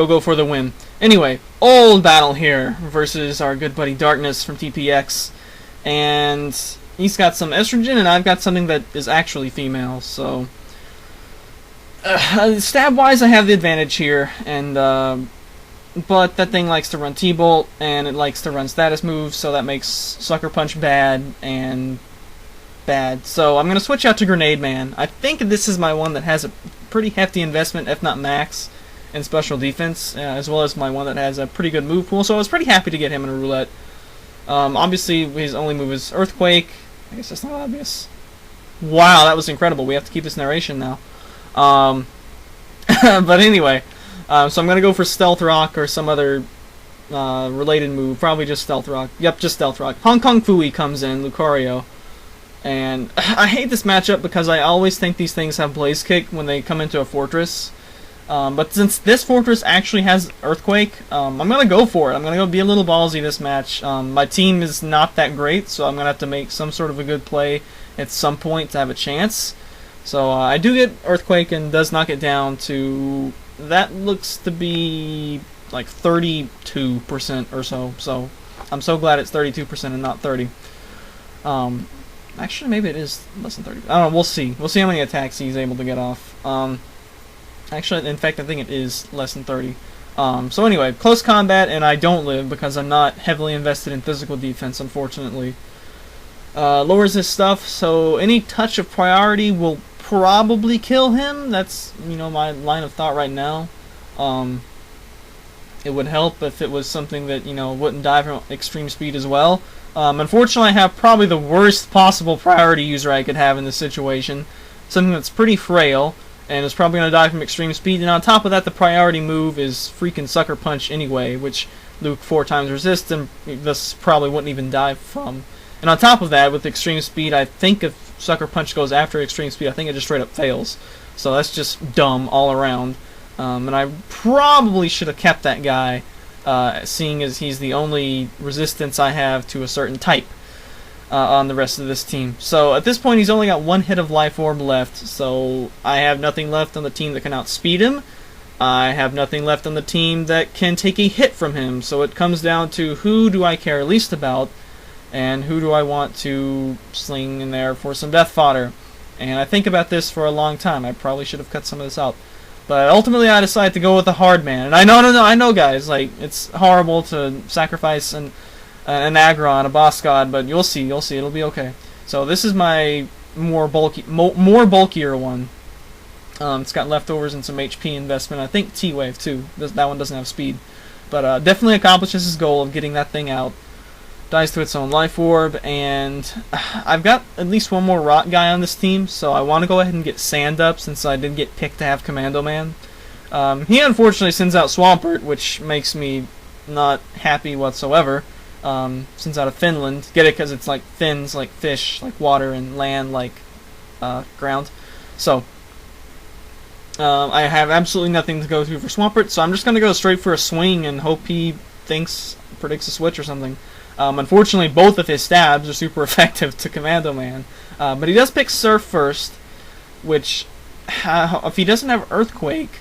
go for the win. Anyway, old battle here versus our good buddy Darkness from TPX, and he's got some estrogen, and I've got something that is actually female. So, stab-wise, I have the advantage here, and but that thing likes to run T-Bolt, and it likes to run status moves, so that makes Sucker Punch bad and bad. So I'm gonna switch out to Grenade Man. I think this is my one that has a pretty hefty investment, if not max, in special defense, as well as my one that has a pretty good move pool. So I was pretty happy to get him in a roulette. Obviously, his only move is Earthquake. I guess that's not obvious. Wow, that was incredible. We have to keep this narration now. But anyway, so I'm gonna go for Stealth Rock or some other related move. Probably just Stealth Rock. Yep, just Stealth Rock. Hong Kong Fooey comes in, Lucario. And I hate this matchup because I always think these things have Blaze Kick when they come into a Fortress. But since this Fortress actually has Earthquake, I'm going to go for it. I'm going to go be a little ballsy this match. My team is not that great, so I'm going to have to make some sort of a good play at some point to have a chance. So I do get Earthquake and does knock it down to... That looks to be like 32% or so. So I'm so glad it's 32% and not 30. Actually, maybe it is less than 30. I don't know. We'll see. We'll see how many attacks he's able to get off. Actually, in fact, I think it is less than 30. So anyway, close combat, and I don't live because I'm not heavily invested in physical defense, unfortunately. Lowers his stuff, so any touch of priority will probably kill him. That's, you know, my line of thought right now. It would help if it was something that, you know, wouldn't die from extreme speed as well. Unfortunately, I have probably the worst possible priority user I could have in this situation. Something that's pretty frail, and is probably going to die from extreme speed. And on top of that, the priority move is freaking Sucker Punch anyway, which Luke 4 times resists, and this probably wouldn't even die from. And on top of that, with extreme speed, I think if Sucker Punch goes after extreme speed, I think it just straight up fails. So that's just dumb all around. And I probably should have kept that guy, seeing as he's the only resistance I have to a certain type on the rest of this team. So at this point, he's only got one hit of Life Orb left, so I have nothing left on the team that can outspeed him. I have nothing left on the team that can take a hit from him, so it comes down to who do I care least about, and who do I want to sling in there for some death fodder. And I think about this for a long time. I probably should have cut some of this out. But ultimately, I decided to go with the hard man. And I know, guys, like, it's horrible to sacrifice an aggro, a boss god, but you'll see, it'll be okay. So this is my more bulkier one. It's got leftovers and some HP investment. I think T-Wave too. That one doesn't have speed, but definitely accomplishes his goal of getting that thing out. Dies to its own life orb, and I've got at least one more rock guy on this team, so I want to go ahead and get Sand up since I didn't get picked to have Commando Man. He unfortunately sends out Swampert, which makes me not happy whatsoever. Sends out of Finland. Get it? Because it's like fins, like fish, like water, and land, like ground. So I have absolutely nothing to go through for Swampert, so I'm just going to go straight for a swing and hope he predicts a switch or something. Unfortunately, both of his stabs are super effective to Commando Man. But he does pick Surf first, which, if he doesn't have Earthquake,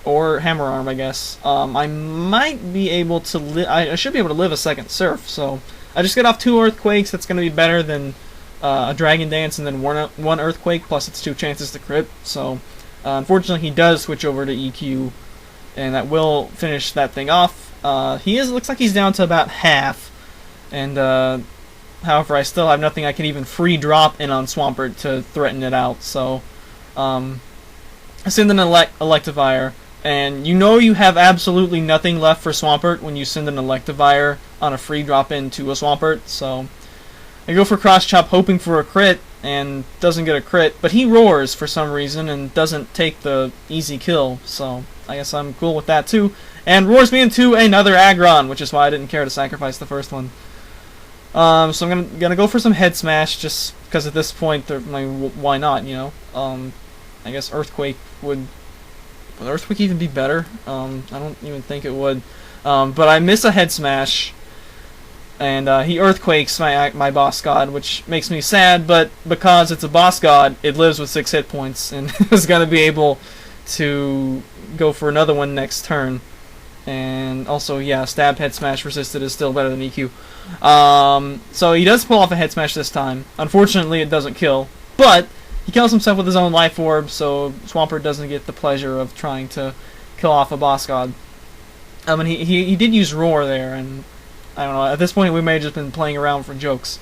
or Hammer Arm, I guess, I might be able to I should be able to live a second Surf. So I just get off 2 Earthquakes. That's going to be better than a Dragon Dance and then one Earthquake, plus it's 2 chances to crit. So unfortunately, he does switch over to EQ, and that will finish that thing off. Looks like he's down to about half. And, however, I still have nothing I can even free drop in on Swampert to threaten it out, so, I send an Electivire, and you know you have absolutely nothing left for Swampert when you send an Electivire on a free drop into a Swampert, so I go for Cross Chop hoping for a crit, and doesn't get a crit, but he roars for some reason and doesn't take the easy kill, so I guess I'm cool with that too, and roars me into another Aggron, which is why I didn't care to sacrifice the first one. So I'm gonna go for some Head Smash, just because at this point, why not, you know? I guess Earthquake would Earthquake even be better? I don't even think it would. But I miss a Head Smash, and he Earthquakes my boss god, which makes me sad, but because it's a boss god, it lives with 6 hit points, and is gonna be able to go for another one next turn. And also, yeah, stab, head smash resisted is still better than EQ. So he does pull off a head smash this time. Unfortunately, it doesn't kill, but he kills himself with his own life orb, so Swampert doesn't get the pleasure of trying to kill off a boss god. And he did use Roar there, and I don't know, at this point we may have just been playing around for jokes.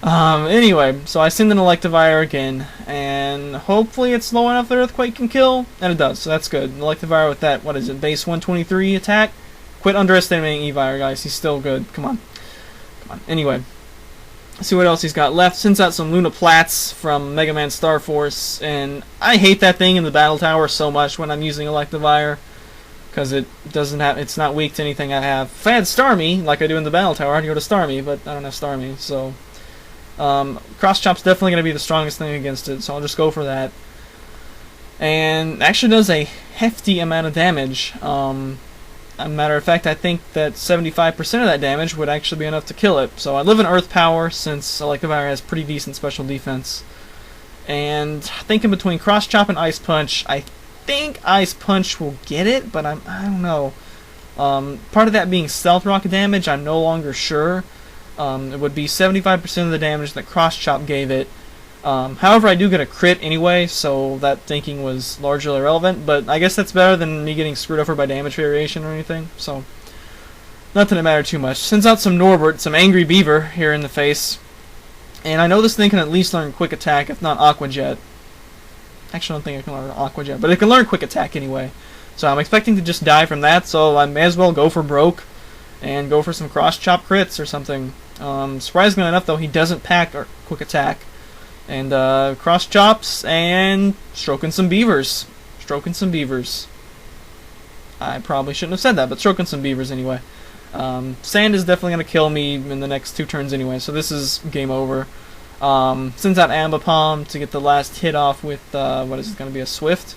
Anyway, so I send an Electivire again, and hopefully it's low enough that Earthquake can kill, and it does, so that's good. Electivire with that, what is it, base 123 attack? Quit underestimating Evire, guys, he's still good, come on. Anyway, let's see what else he's got left. Sends out some Luna Plats from Mega Man Star Force, and I hate that thing in the Battle Tower so much when I'm using Electivire, because it's not weak to anything I have. If I had Starmie, like I do in the Battle Tower, I'd go to Starmie, but I don't have Starmie, so... Cross Chop's definitely going to be the strongest thing against it, so I'll just go for that. And actually does a hefty amount of damage. As a matter of fact, I think that 75% of that damage would actually be enough to kill it. So I live in Earth Power, since Electivire has pretty decent special defense. And thinking between Cross Chop and Ice Punch, I think Ice Punch will get it, but I don't know. Part of that being Stealth Rock damage, I'm no longer sure. It would be 75% of the damage that Cross Chop gave it. However, I do get a crit anyway, so that thinking was largely irrelevant, but I guess that's better than me getting screwed over by damage variation or anything, so not that it mattered too much. Sends out some Norbert, some Angry Beaver, here in the face, and I know this thing can at least learn Quick Attack, if not Aqua Jet. Actually, I don't think it can learn Aqua Jet, but it can learn Quick Attack anyway, so I'm expecting to just die from that, so I may as well go for broke, and go for some Cross Chop crits or something. Surprisingly enough, though, he doesn't pack Quick Attack. And Cross Chops and stroking some beavers. Stroking some beavers. I probably shouldn't have said that, but stroking some beavers anyway. Sand is definitely going to kill me in the next 2 turns anyway, so this is game over. Sends out Ambipom to get the last hit off with, what is it going to be, a Swift?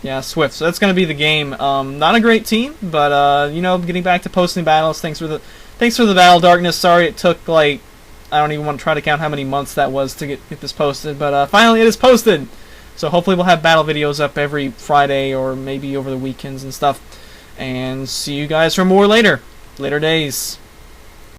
Yeah, Swift. So that's going to be the game. Not a great team, but, you know, getting back to posting battles. Thanks for the battle, Darkness. Sorry it took, like, I don't even want to try to count how many months that was to get this posted, but finally it is posted! So hopefully we'll have battle videos up every Friday or maybe over the weekends and stuff. And see you guys for more later. Later days.